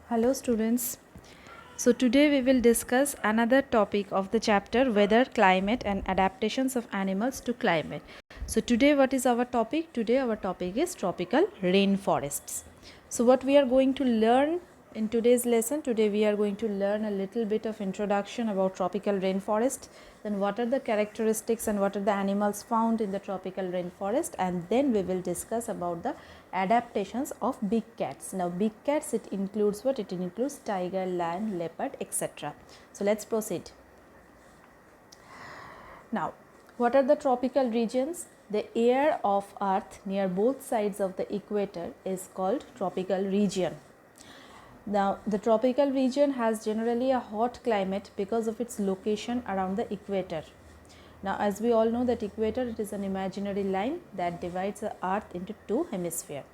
Hello students. So today we will discuss another topic of the chapter weather, climate and adaptations of animals to climate. So today what is our topic? Today our topic is tropical rainforests. So what we are going to learn in today's lesson, today we are going to learn a little bit of introduction about tropical rainforest, then what are the characteristics and what are the animals found in the tropical rainforest, and then we will discuss about the adaptations of big cats. Now big cats, it includes what? It includes tiger, lion, leopard, etc. So let's proceed. Now, what are the tropical regions? The air of earth near both sides of the equator is called tropical region. Now, the tropical region has generally a hot climate because of its location around the equator. Now, as we all know that equator, it is an imaginary line that divides the earth into two hemispheres.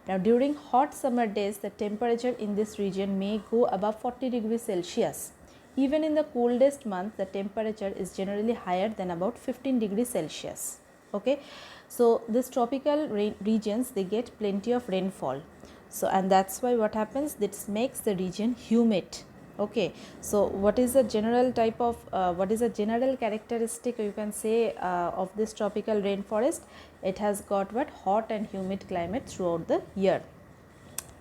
Now, during hot summer days, the temperature in this region may go above 40 degrees Celsius. Even in the coldest month, the temperature is generally higher than about 15 degrees Celsius. Okay, so this tropical regions, they get plenty of rainfall. So, and that's why what happens, this makes the region humid. Okay, so what is the general type of what is a general characteristic, you can say, of this tropical rainforest? It has got what? Hot and humid climate throughout the year.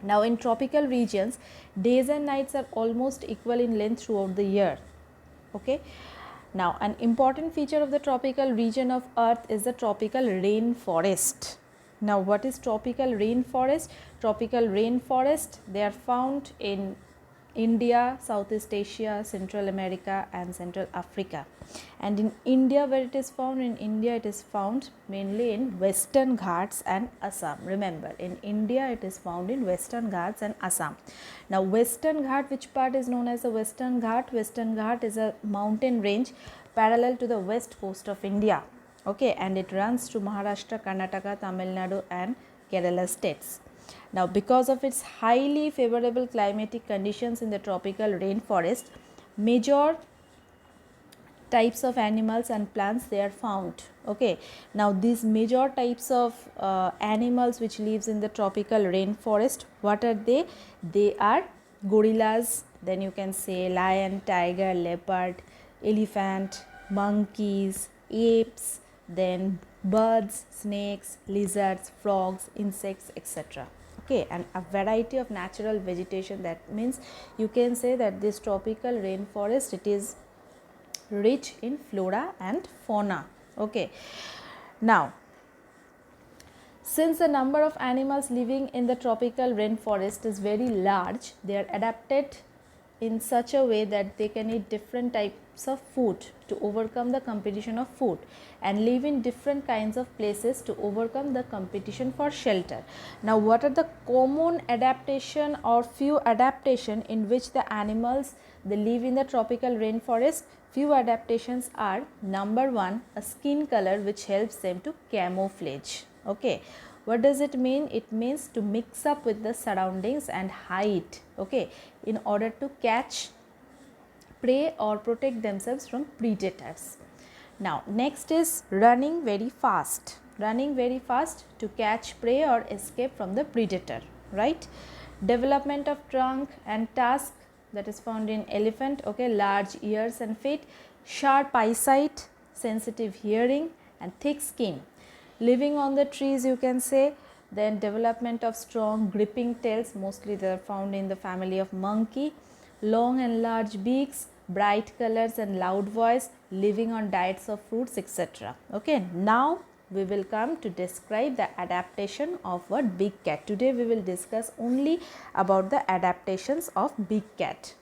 Now in tropical regions, days and nights are almost equal in length throughout the year. Okay, now an important feature of the tropical region of earth is the tropical rainforest. Now what is tropical rainforest? Tropical rainforest, they are found in India, Southeast Asia, Central America and Central Africa. And in India, where it is found? In India it is found mainly in Western Ghats and Assam. Remember, in India it is found in Western Ghats and Assam. Now Western Ghat, which part is known as the Western Ghat? Western Ghat is a mountain range parallel to the west coast of India. Okay, and it runs to Maharashtra, Karnataka, Tamil Nadu and Kerala states. Now, because of its highly favorable climatic conditions in the tropical rainforest, major types of animals and plants, they are found. Okay, now these major types of animals which lives in the tropical rainforest, what are they? They are gorillas, then you can say lion, tiger, leopard, elephant, monkeys, apes, then birds, snakes, lizards, frogs, insects, etc. Okay, and a variety of natural vegetation. That means you can say that this tropical rainforest, it is rich in flora and fauna. Okay, now since the number of animals living in the tropical rainforest is very large, they are adapted in such a way that they can eat different types of food to overcome the competition of food and live in different kinds of places to overcome the competition for shelter. Now what are the common adaptation or few adaptation in which the animals, they live in the tropical rainforest? Few adaptations are: number one, a skin color which helps them to camouflage. Okay, what does it mean? It means to mix up with the surroundings and hide, okay, in order to catch prey or protect themselves from predators. Now next is running very fast to catch prey or escape from the predator, right? Development of trunk and tusk, that is found in elephant. Okay, large ears and feet, sharp eyesight, sensitive hearing and thick skin, living on the trees, you can say. Then development of strong gripping tails, mostly they are found in the family of monkey. Long and large beaks, bright colors and loud voice, living on diets of fruits, etc. Okay, now we will come to describe the adaptation of a big cat. Today we will discuss only about the adaptations of big cat.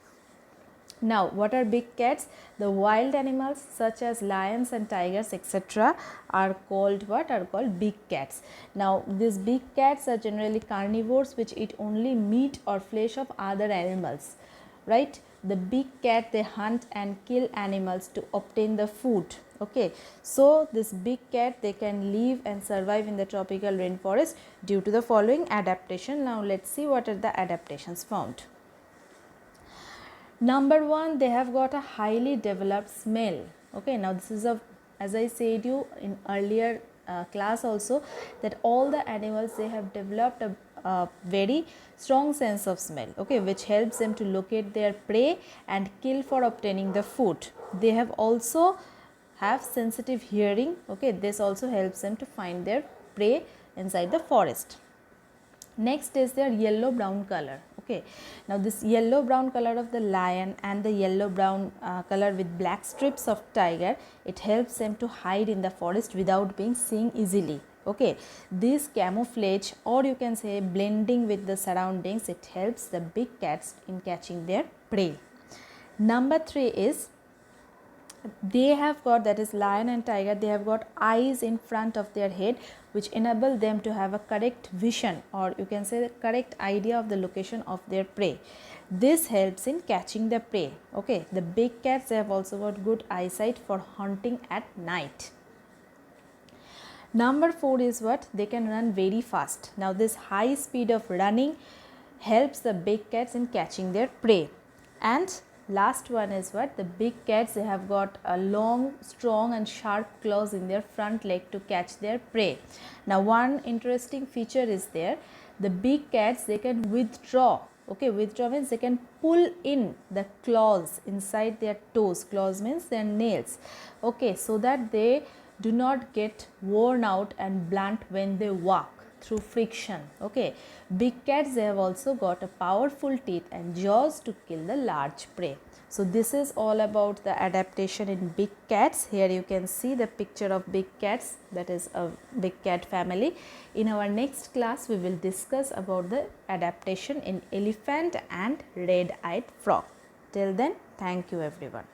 Now what are big cats? The wild animals such as lions and tigers, etc. are called what? Are called big cats. Now these big cats are generally carnivores which eat only meat or flesh of other animals, right? The big cat, they hunt and kill animals to obtain the food. Okay, so this big cat, they can live and survive in the tropical rainforest due to the following adaptation. Now let's see what are the adaptations found. Number one, they have got a highly developed smell. Okay, now this is a, as I said you in earlier class also, that all the animals, they have developed a very strong sense of smell, okay, which helps them to locate their prey and kill for obtaining the food. They have also have sensitive hearing, okay, this also helps them to find their prey inside the forest. Next is their yellow brown color, okay. Now this yellow brown color of the lion and the yellow brown color with black strips of tiger, it helps them to hide in the forest without being seen easily, okay. This camouflage, or you can say blending with the surroundings, it helps the big cats in catching their prey. Number 3 is they have got, that is lion and tiger, they have got eyes in front of their head which enable them to have a correct vision, or you can say the correct idea of the location of their prey. This helps in catching the prey, okay. The big cats, they have also got good eyesight for hunting at night. Number 4 is what? They can run very fast. Now this high speed of running helps the big cats in catching their prey. And last one is what? The big cats, they have got a long, strong and sharp claws in their front leg to catch their prey. Now one interesting feature is there, the big cats, they can withdraw, okay, withdraw means they can pull in the claws inside their toes, claws means their nails, okay, so that they do not get worn out and blunt when they walk through friction, okay. Big cats, they have also got a powerful teeth and jaws to kill the large prey. So this is all about the adaptation in big cats. Here you can see the picture of big cats, that is a big cat family. In our next class we will discuss about the adaptation in elephant and red-eyed frog. Till then, thank you everyone.